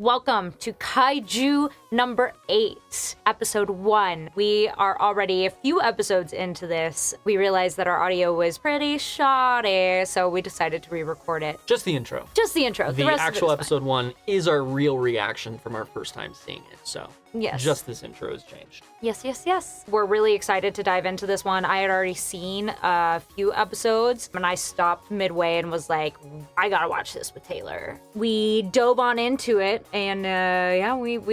Welcome to Kaiju number 8, episode 1. We are already a few episodes into this. We realized that our audio was pretty shoddy, so we decided to re-record it. Just the intro. Just the intro. The rest actual of it is episode 1 is our real reaction from our first time seeing it, so yes. Just this intro has changed. Yes. We're really excited to dive into this one. I had already seen a few episodes, and I stopped midway and was like, I gotta watch this with Taylor. We dove on into it, and yeah, we've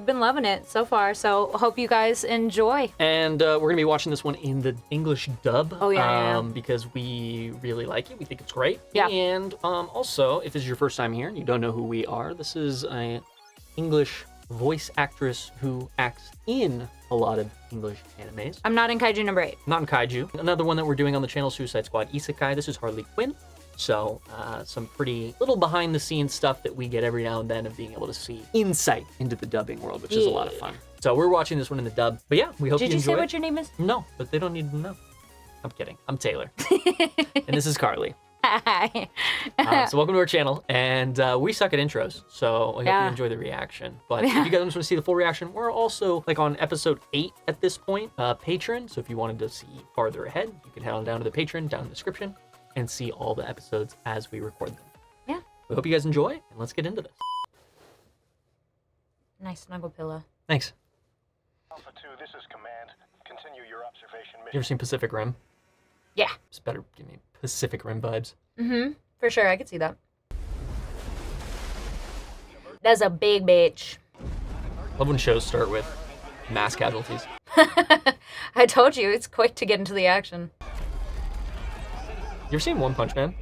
been loving it so far, so hope you guys enjoy. And we're gonna be watching this one in the English dub. Oh, yeah. Because we really like it. We think it's great. Yeah. And also, if this is your first time here and you don't know who we are, this is an English voice actress who acts in a lot of English animes. I'm not in Kaiju number 8. Not in Kaiju. Another one that we're doing on the channel, Suicide Squad Isekai. This is Harley Quinn. So some pretty little behind the scenes stuff that we get every now and then of being able to see insight into the dubbing world, which is a lot of fun. So we're watching this one in the dub. But yeah, we hope you enjoy it. Did you say what your name is? No, but they don't need to know. I'm kidding. I'm Taylor. And this is Karlii. Hi. So welcome to our channel, and we suck at intros, so I hope you enjoy the reaction. But if you guys want to see the full reaction, we're also like on episode 8 at this point, Patreon. So if you wanted to see farther ahead, you can head on down to the Patreon down in the description and see all the episodes as we record them. Yeah. We hope you guys enjoy, and let's get into this. Nice snuggle pillow. Thanks. Alpha 2, this is Command. Continue your observation mission. You ever seen Pacific Rim? Yeah. It's better give me Pacific Rim vibes. Mm-hmm. For sure, I could see that. That's a big bitch. Love when shows start with mass casualties. I told you, it's quick to get into the action. You ever seen One Punch Man?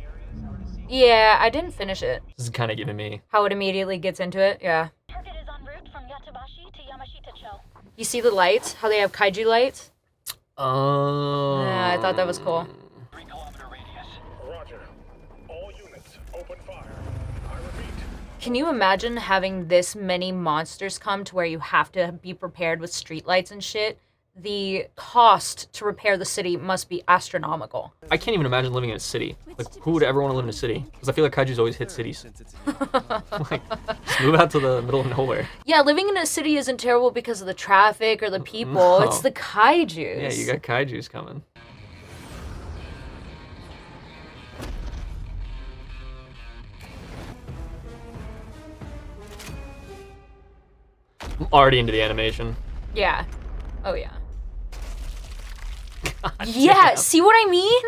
Yeah, I didn't finish it. This is kind of giving me... How it immediately gets into it, yeah. Target is en route from Yatabashi to Yamashita-cho. You see the lights? How they have kaiju lights? Oh. Yeah, I thought that was cool. 3 kilometer radius. Roger. All units, open fire. I repeat. Can you imagine having this many monsters come to where you have to be prepared with streetlights and shit? The cost to repair the city must be astronomical. I can't even imagine living in a city. Like, who would ever want to live in a city? Because I feel like Kaijus always hit cities. Like, just move out to the middle of nowhere. Yeah, living in a city isn't terrible because of the traffic or the people. No. It's the kaijus. Yeah, you got Kaijus coming. I'm already into the animation. Yeah. Oh, yeah. God Yeah, damn. see what I mean?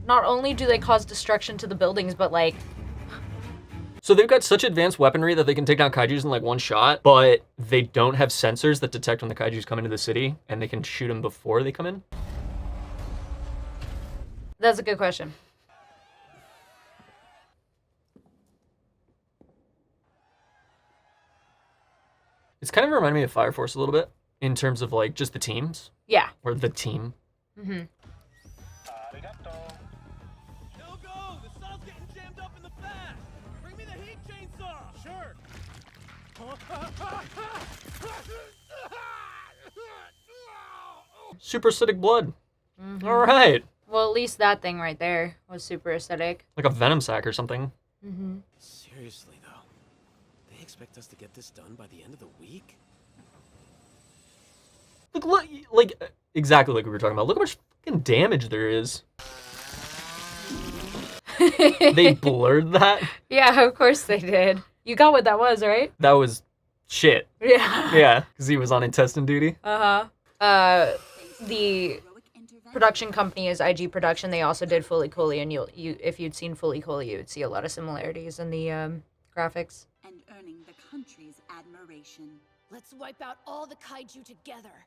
Not only do they cause destruction to the buildings, but like... So they've got such advanced weaponry that they can take down Kaijus in like one shot, but they don't have sensors that detect when the Kaijus come into the city, and they can shoot them before they come in? That's a good question. It's kind of reminding me of Fire Force a little bit, in terms of like just the teams, Yeah. or the team. Mm-hmm. Arigato. It'll go! The saw's getting jammed up in the back! Bring me the heat chainsaw! Sure! Super acidic blood. All right. Well, at least that thing right there was super aesthetic. Like a venom sac or something. Mm-hmm. Seriously, though? They expect us to get this done by the end of the week? Look, like, exactly like we were talking about. Look how much fucking damage there is. They blurred that? Yeah, of course they did. You got what that was, right? That was shit. Yeah. Yeah, because he was on intestine duty. Uh-huh. The production company is IG Production. They also did Fully Cooley, and if you'd seen Fully Cooley, you would see a lot of similarities in the graphics. And earning the country's admiration. Let's wipe out all the kaiju together.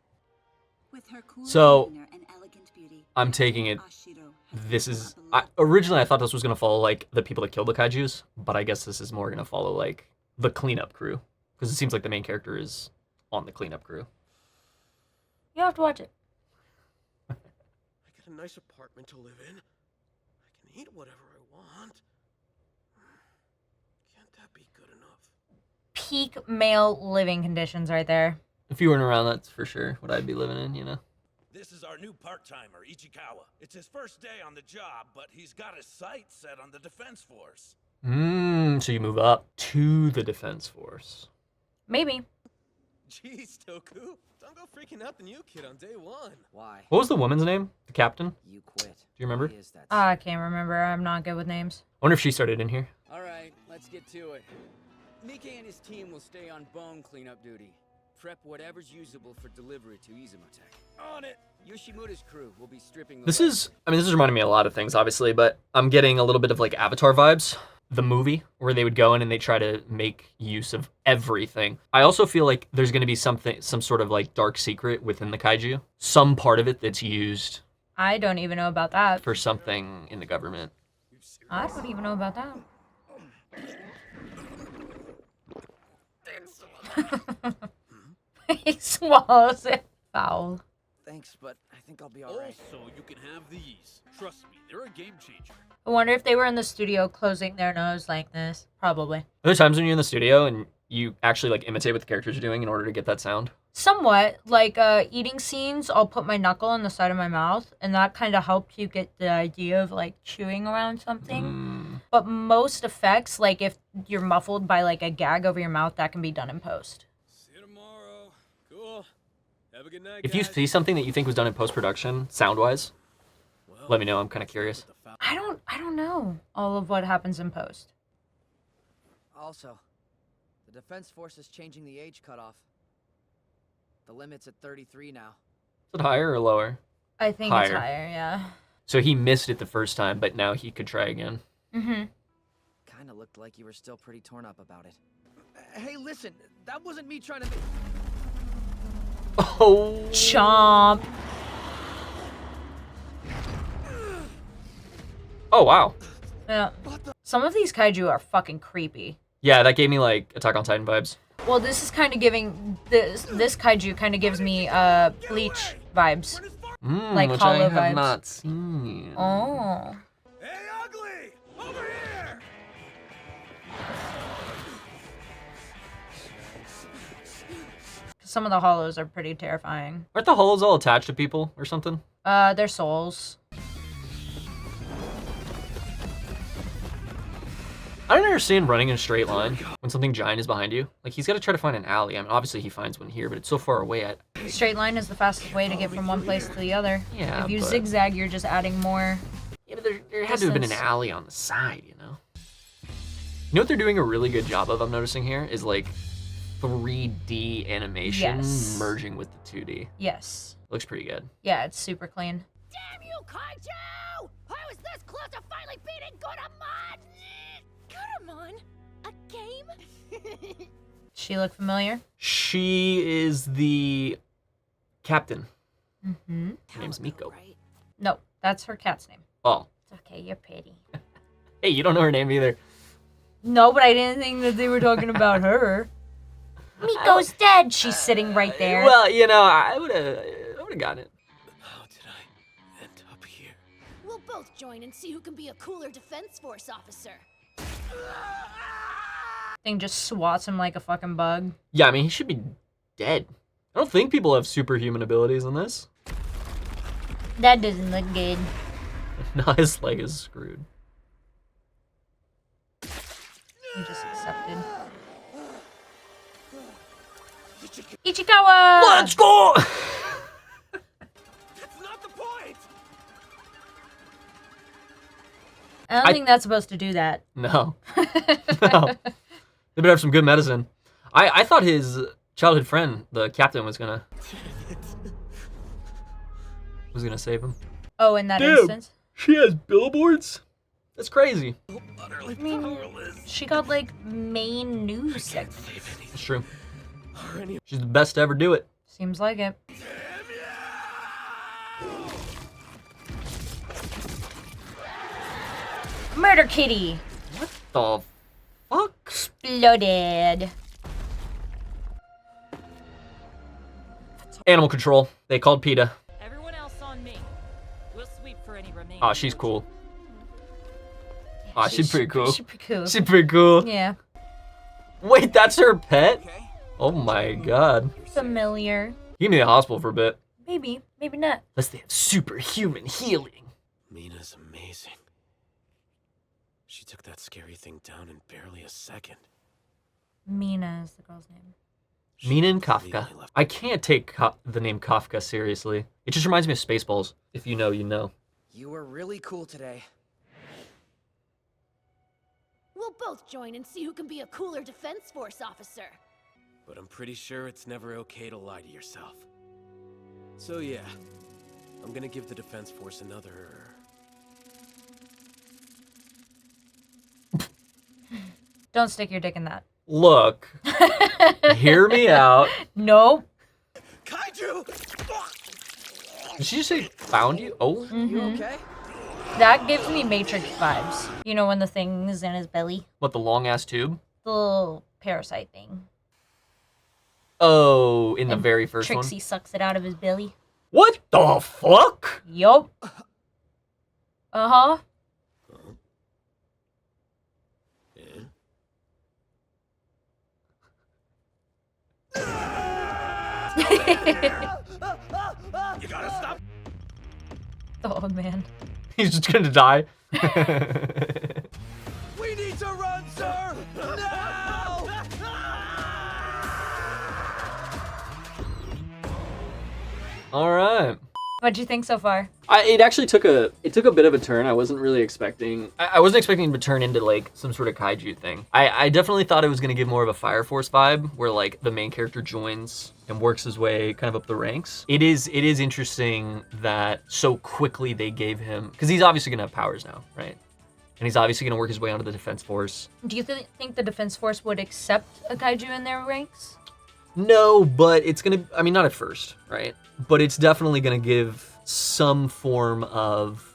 With her cool So, demeanor and elegant beauty, I'm taking it. Ashiro has This become is... a beloved originally, I thought this was going to follow, like, the people that killed the Kaijus, but I guess this is more going to follow, like, the cleanup crew. Because it seems like the main character is on the cleanup crew. You have to watch it. I get a nice apartment to live in. I can eat whatever I want. Can't that be good enough? Peak male living conditions right there. If you weren't around, that's for sure what I'd be living in, you know? This is our new part-timer, Ichikawa. It's his first day on the job, but he's got his sights set on the Defense Force. Mmm. So you move up to the defense force. Maybe. Jeez, Toku. Don't go freaking out the new kid on day one. Why? What was the woman's name? The captain? Do You quit. you remember? Why is that? I can't remember. I'm not good with names. I wonder if she started in here. All right, let's get to it. Nikkei and his team will stay on bone cleanup duty. Prep whatever's usable for delivery to Izumotek. On it! Yoshimura's crew will be stripping the This is reminding me of a lot of things, obviously, but I'm getting a little bit of like Avatar vibes. The movie where they would go in and they try to make use of everything. I also feel like there's going to be some sort of like dark secret within the kaiju. Some part of it that's used I don't even know about that. for something in the government. I don't even know about that. He swallows it. Foul. Thanks, but I think I'll be alright. Also, you can have these. Trust me, they're a game changer. I wonder if they were in the studio closing their nose like this. Probably. Are there times when you're in the studio and you actually like imitate what the characters are doing in order to get that sound? Somewhat. Like eating scenes, I'll put my knuckle on the side of my mouth, and that kind of helps you get the idea of like chewing around something. But most effects, like if you're muffled by like a gag over your mouth, that can be done in post. See you tomorrow. Cool. Have a good night, If you guys. see something that you think was done in post-production, sound-wise, let me know. I'm kind of curious. I don't know all of what happens in post. Also, the Defense Force is changing the age cutoff. The limit's at 33 now. Is it higher or lower? I think it's Higher. higher, yeah. So he missed it the first time, but now he could try again. Mm-hmm. Kinda looked like you were still pretty torn up about it. Hey, listen, that wasn't me trying to Oh. Chomp. Oh, wow. Yeah. Some of these kaiju are fucking creepy. Yeah, that gave me like Attack on Titan vibes. Well, this is kind of giving this kaiju kind of gives me Bleach vibes. Like which hollow I have vibes. not seen. Oh. Hey, ugly! Over here! Some of the hollows are pretty terrifying. Aren't the hollows all attached to people or something? They're souls. I don't understand running in a straight line when something giant is behind you. Like, he's got to try to find an alley. I mean, obviously he finds one here, but it's so far away. Straight line is the fastest way to get from one place to the other. Yeah, If you but- zigzag, you're just adding more. Yeah, but there had to have been an Distance. alley on the side, you know? You know what they're doing a really good job of, I'm noticing here, is like 3D animation Yes. merging with the 2D. Yes. Looks pretty good. Yeah, it's super clean. Damn you, Kaiju! I was this close to finally beating Gudamon! Gudamon? A game? She look familiar? She is the captain. Mm-hmm. Her name's Miko. Right. No, that's her cat's name. Oh. It's okay, you're pretty. Hey, you don't know her name either. No, but I didn't think that they were talking about her. Miko's dead. She's sitting right there. Well, you know, I would have gotten it. How did I end up here? We'll both join and see who can be a cooler Defense Force officer. Thing just swats him like a fucking bug. Yeah, I mean, he should be dead. I don't think people have superhuman abilities in this. That doesn't look good. No, his leg is screwed. He just accepted. Ichikawa! Let's go! That's not the point! I don't think that's supposed to do that. No. No. They better have some good medicine. I thought his childhood friend, the captain, was gonna save him. Oh, in that Damn. instance? She has billboards? That's crazy. Utterly I mean, powerless. she got like main news segment. It's true. She's the best to ever do it. Seems like it. Murder Kitty! The fuck? Exploded. Animal control. They called PETA. Everyone else on me. We'll sweep for any remaining. Aw, she's cool. Aw, she's pretty cool. She's pretty cool. She's pretty cool. Yeah. Wait, that's her pet? Oh my god. Familiar. Give me the hospital for a bit. Maybe. Maybe not. Unless they have superhuman healing. Mina's amazing. She took that scary thing down in barely a second. Mina is the girl's name. Mina and Kafka. I can't take the name Kafka seriously. It just reminds me of Spaceballs. If you know, you know. You were really cool today. We'll both join and see who can be a cooler Defense Force officer. But I'm pretty sure it's never okay to lie to yourself. So yeah, I'm gonna give the Defense Force another... Don't stick your dick in that. Look, hear me out. Nope. Kaiju! Did she just say found you? Oh. You okay? That gives me Matrix vibes. You know when the thing's in his belly? What, the long ass tube? The little parasite thing. Oh, in the very first Trixie one? sucks it out of his belly. What the fuck? Yup. Uh-huh. You gotta stop. Oh, man. He's just gonna die. We need to run, sir! Now! All right. What'd you think so far? It actually took a bit of a turn. I wasn't really expecting. I wasn't expecting it to turn into like some sort of kaiju thing. I definitely thought it was gonna give more of a Fire Force vibe, where like the main character joins and works his way kind of up the ranks. It is interesting that so quickly they gave him, because he's obviously gonna have powers now, right? And he's obviously gonna work his way onto the Defense Force. Do you think the Defense Force would accept a kaiju in their ranks? No, but it's gonna, I mean, not at first, right? But it's definitely gonna give some form of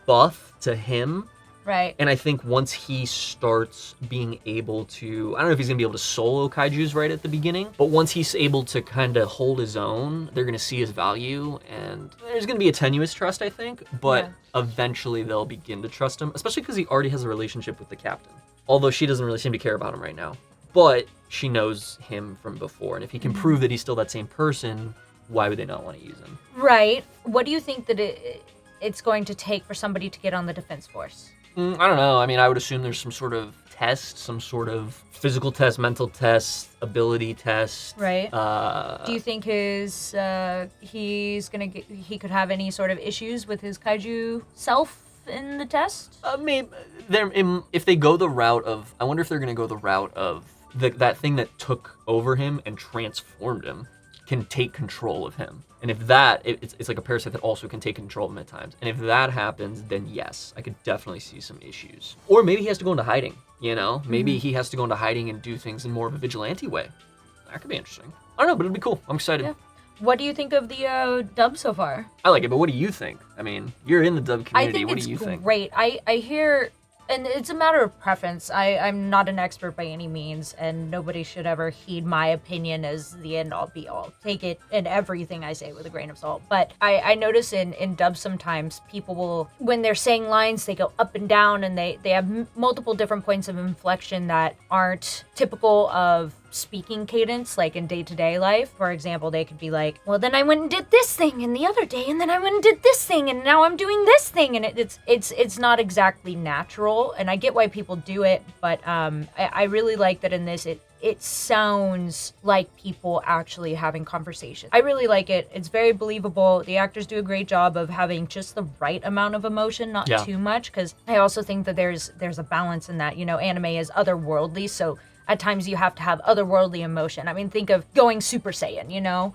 buff to him. Right. And I think once he starts being able to, I don't know if he's gonna be able to solo kaijus right at the beginning, but once he's able to kind of hold his own, they're gonna see his value, and there's gonna be a tenuous trust, I think, but eventually they'll begin to trust him, especially because he already has a relationship with the captain. Although she doesn't really seem to care about him right now. But she knows him from before, and if he can prove that he's still that same person, why would they not want to use him? Right. What do you think that it's going to take for somebody to get on the Defense Force? I don't know. I mean, I would assume there's some sort of test, some sort of physical test, mental test, ability test. Right. Do you think he could have any sort of issues with his kaiju self in the test? Maybe if they go the route of, I wonder if they're gonna go the route of that thing that took over him and transformed him can take control of him. And if that, it's like a parasite that also can take control of him at times. And if that happens, then yes, I could definitely see some issues. Or maybe he has to go into hiding, you know? Maybe he has to go into hiding and do things in more of a vigilante way. That could be interesting. I don't know, but it'll be cool. I'm excited. Yeah. What do you think of the dub so far? I like it, but what do you think? I mean, you're in the dub community. I think what do you think? Great. I hear, and it's a matter of preference. I'm not an expert by any means, and nobody should ever heed my opinion as the end-all be-all. Take it and everything I say with a grain of salt. But I notice in dubs sometimes people will, when they're saying lines, they go up and down, and they have multiple different points of inflection that aren't typical of speaking cadence, like in day-to-day life. For example, they could be like, well, then I went and did this thing and the other day, and then I went and did this thing, and now I'm doing this thing, and it's not exactly natural, and I get why people do it, but I really like that in this it sounds like people actually having conversations. I really like it. It's very believable. The actors do a great job of having just the right amount of emotion, not too much, because I also think that there's a balance in that. You know, anime is otherworldly, so at times you have to have otherworldly emotion. I mean, think of going Super Saiyan, you know?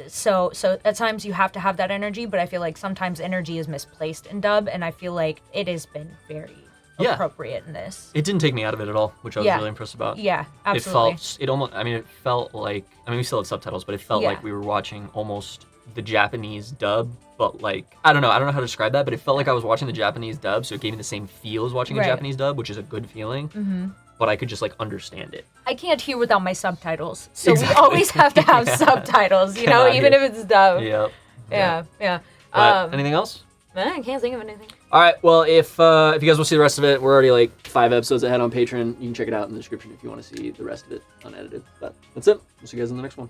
So at times you have to have that energy, but I feel like sometimes energy is misplaced in dub, and I feel like it has been very appropriate in this. It didn't take me out of it at all, which I was really impressed about. Yeah, absolutely. It felt like, we still had subtitles, but it felt like we were watching almost the Japanese dub, but like, I don't know how to describe that, but it felt like I was watching the Japanese dub, so it gave me the same feel as watching a Japanese dub, which is a good feeling. Mm-hmm. But I could just like understand it. I can't hear without my subtitles, so we always have to have subtitles, you know, even if it's dub. Yep. Yeah. But anything else? I can't think of anything. All right. Well, if you guys want to see the rest of it, we're already like 5 episodes ahead on Patreon. You can check it out in the description if you want to see the rest of it unedited. But that's it. We'll see you guys in the next one.